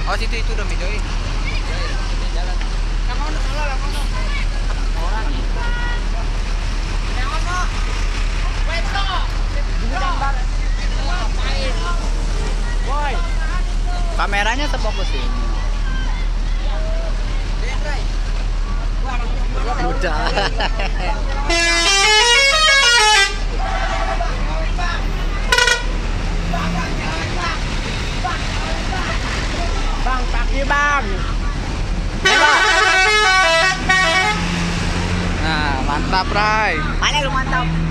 Oh situ itu udah Midoy. Jalan. Kamu udah salah kamu. Orang. Yang apa? Weto. Gambar. Boy. Kameranya terfokus ini. Udah. Bang, kaki bang. Nah, mantap, Ray. Mana lu mantap?